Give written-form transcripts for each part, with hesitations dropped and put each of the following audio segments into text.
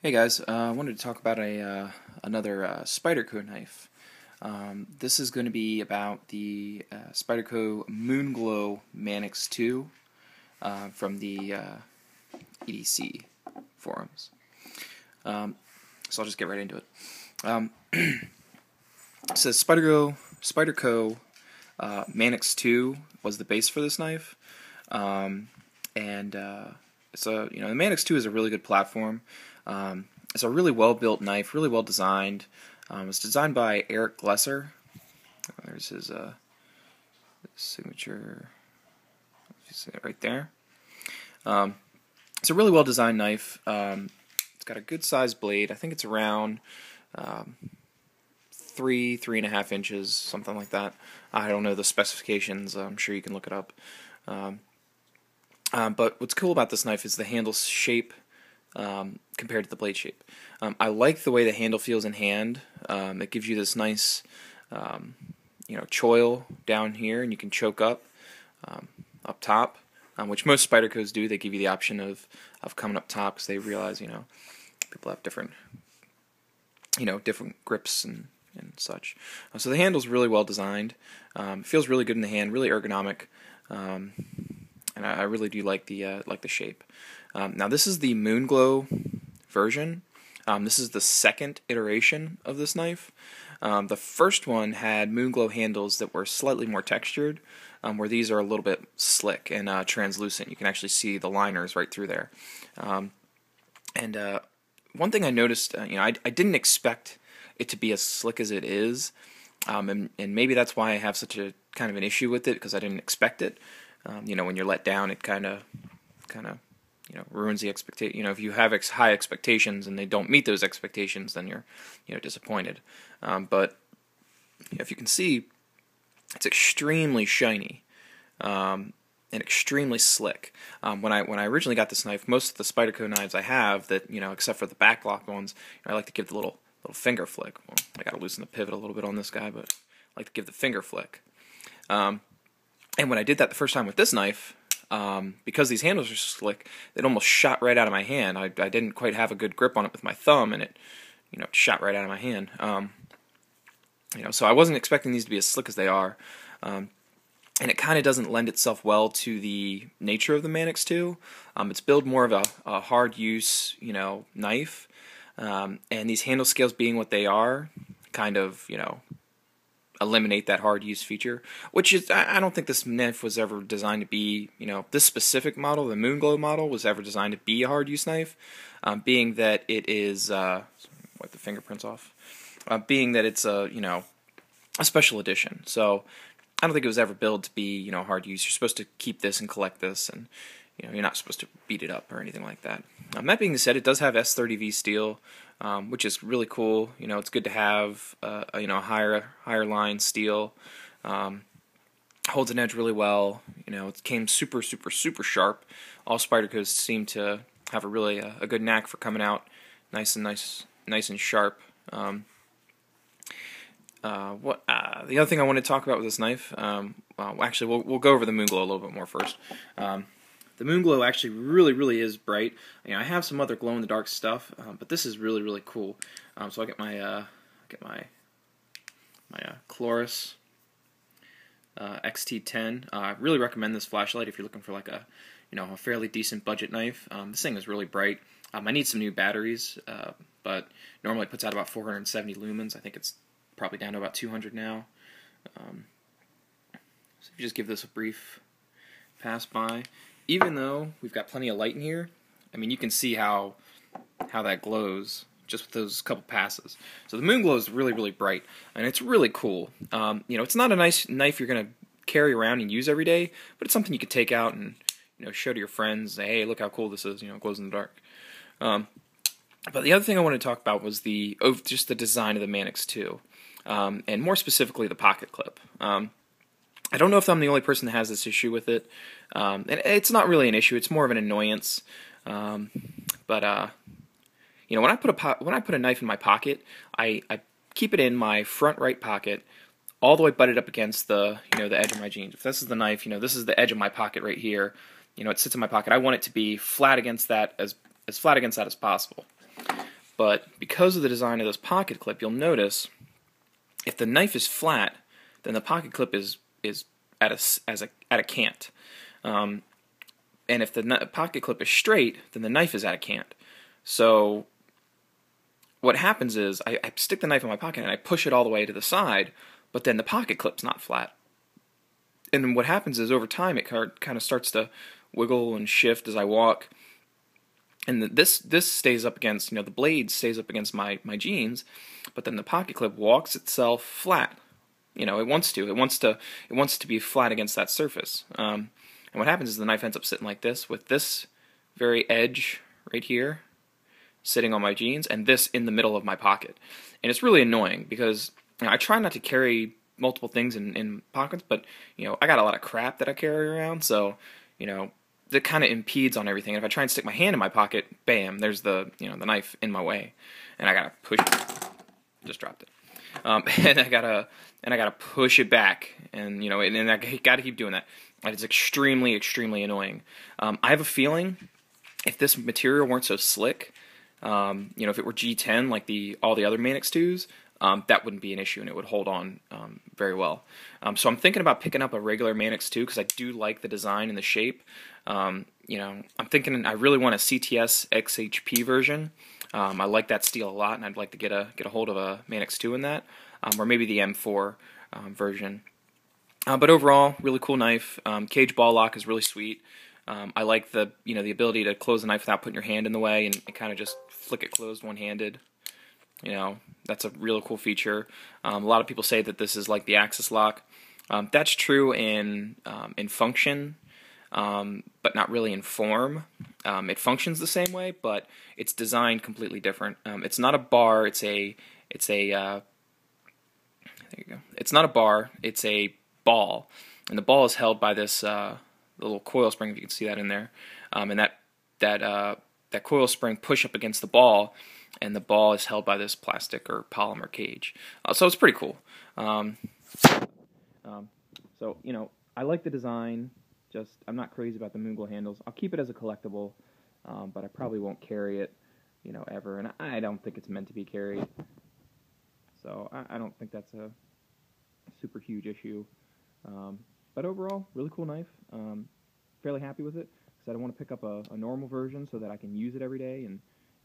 Hey guys, I wanted to talk about another Spyderco knife. This is going to be about the Spyderco Moonglow Manix 2 from the EDC forums. So I'll just get right into it. It says Spyderco Manix 2 was the base for this knife, and so the Manix 2 is a really good platform. It's a really well-built knife, really well designed. It's designed by Eric Glesser. There's his signature. You see it right there. It's a really well-designed knife. It's got a good-sized blade. I think it's around 3.5 inches, something like that. I don't know the specifications. I'm sure you can look it up. But what's cool about this knife is the handle shape. Compared to the blade shape. I like the way the handle feels in hand. It gives you this nice, choil down here, and you can choke up top, which most Spydercos do. They give you the option of coming up top because they realize, people have different, different grips and such. So the handle's really well designed. It feels really good in the hand, really ergonomic, and I really do like the shape. Now this is the Moonglow version. This is the second iteration of this knife. The first one had Moonglow handles that were slightly more textured, where these are a little bit slick and translucent. You can actually see the liners right through there. One thing I noticed, I didn't expect it to be as slick as it is, and maybe that's why I have such a kind of an issue with it, because I didn't expect it. When you're let down, it kind of ruins the expectation. If you have high expectations and they don't meet those expectations, then you're, disappointed. But if you can see, it's extremely shiny and extremely slick. When I originally got this knife, most of the Spyderco knives I have that except for the backlock ones, I like to give the little finger flick. Well, I got to loosen the pivot a little bit on this guy, but I like to give the finger flick. And when I did that the first time with this knife, because these handles are slick, it almost shot right out of my hand. I didn't quite have a good grip on it with my thumb, and it, shot right out of my hand. So I wasn't expecting these to be as slick as they are, and it kind of doesn't lend itself well to the nature of the Manix 2. It's billed more of a hard use, knife, and these handle scales being what they are, kind of, eliminate that hard use feature, which is, I don't think this knife was ever designed to be, this specific model, the Moonglow model, was ever designed to be a hard use knife, being that it is, wipe the fingerprints off, being that it's a special edition. So I don't think it was ever built to be, hard use. You're supposed to keep this and collect this, and you're not supposed to beat it up or anything like that. That being said, it does have S30V steel, which is really cool. It's good to have higher line steel. Holds an edge really well. It came super sharp. All Spydercos seem to have a really a good knack for coming out nice and sharp. The other thing I want to talk about with this knife, actually we'll go over the Moonglow a little bit more first. The Moonglow actually really is bright. I have some other glow-in-the-dark stuff, but this is really cool. So I get my Chloris XT10. I really recommend this flashlight if you're looking for like a fairly decent budget knife. This thing is really bright. I need some new batteries, but normally it puts out about 470 lumens. I think it's probably down to about 200 now. So if you just give this a brief pass by. Even though we've got plenty of light in here, you can see how that glows just with those couple passes. So the Moonglow is really bright, and it's really cool. It's not a nice knife you're going to carry around and use every day, but it's something you could take out and show to your friends. Say, hey, look how cool this is. It glows in the dark. But the other thing I want to talk about was just the design of the Manix 2, and more specifically the pocket clip. I don't know if I'm the only person that has this issue with it. And it's not really an issue; it's more of an annoyance. When I put a knife in my pocket, I keep it in my front right pocket, all the way butted up against the the edge of my jeans. If this is the knife, this is the edge of my pocket right here. It sits in my pocket. I want it to be flat against that as flat against that as possible. But because of the design of this pocket clip, you'll notice if the knife is flat, then the pocket clip is at a cant. And if the pocket clip is straight, then the knife is at a cant. So what happens is I stick the knife in my pocket and I push it all the way to the side, but then the pocket clip's not flat. And then what happens is over time it kind of starts to wiggle and shift as I walk. And this stays up against, the blade stays up against my jeans, but then the pocket clip walks itself flat. It wants to be flat against that surface. And what happens is the knife ends up sitting like this, with this very edge right here sitting on my jeans, and this in the middle of my pocket. And it's really annoying because I try not to carry multiple things in pockets, but I got a lot of crap that I carry around, so that kind of impedes on everything. And if I try and stick my hand in my pocket, bam, there's the the knife in my way, and I gotta push it. Just dropped it. And I gotta push it back, and and I gotta keep doing that. It's extremely, extremely annoying. I have a feeling if this material weren't so slick, if it were G10 like all the other Manix 2s, that wouldn't be an issue, and it would hold on very well. So I'm thinking about picking up a regular Manix 2 because I do like the design and the shape. I'm thinking I really want a CTS XHP version. I like that steel a lot, and I'd like to get a hold of a Manix 2 in that, or maybe the M4 version. But overall, really cool knife. Cage ball lock is really sweet. I like the the ability to close the knife without putting your hand in the way and kind of just flick it closed one-handed. That's a really cool feature. A lot of people say that this is like the Axis lock. That's true in function, but not really in form. It functions the same way, but it's designed completely different. It's not a bar. There you go. It's not a bar. It's a ball, and the ball is held by this little coil spring, if you can see that in there. And that coil spring push up against the ball, and the ball is held by this plastic or polymer cage. So it's pretty cool. So I like the design. Just I'm not crazy about the Moonglow handles. I'll keep it as a collectible, but I probably won't carry it, ever. And I don't think it's meant to be carried. So I don't think that's a super huge issue. But overall, really cool knife. Fairly happy with it because I don't want to pick up a normal version so that I can use it every day and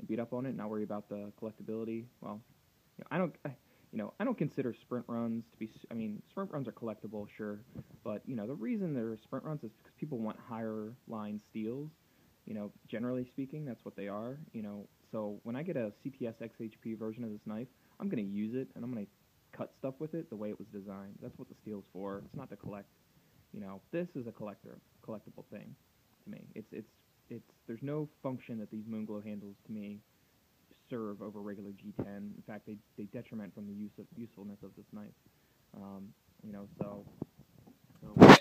beat up on it and not worry about the collectability. Well, I don't consider sprint runs to be. I mean, sprint runs are collectible, sure, but the reason they're sprint runs is because people want higher line steels. Generally speaking, that's what they are. So when I get a CTS XHP version of this knife, I'm gonna use it and I'm gonna cut stuff with it the way it was designed. That's what the steel's for. It's not to collect. This is a collectible thing to me. There's no function that these Moonglow handles to me serve over regular G10. In fact, they detriment from the usefulness of this knife. So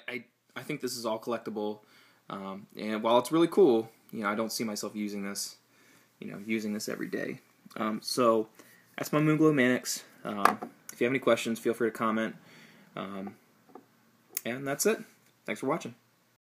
I think this is all collectible, and while it's really cool, I don't see myself using this, every day. So that's my Moonglow Manix. If you have any questions, feel free to comment. And that's it. Thanks for watching.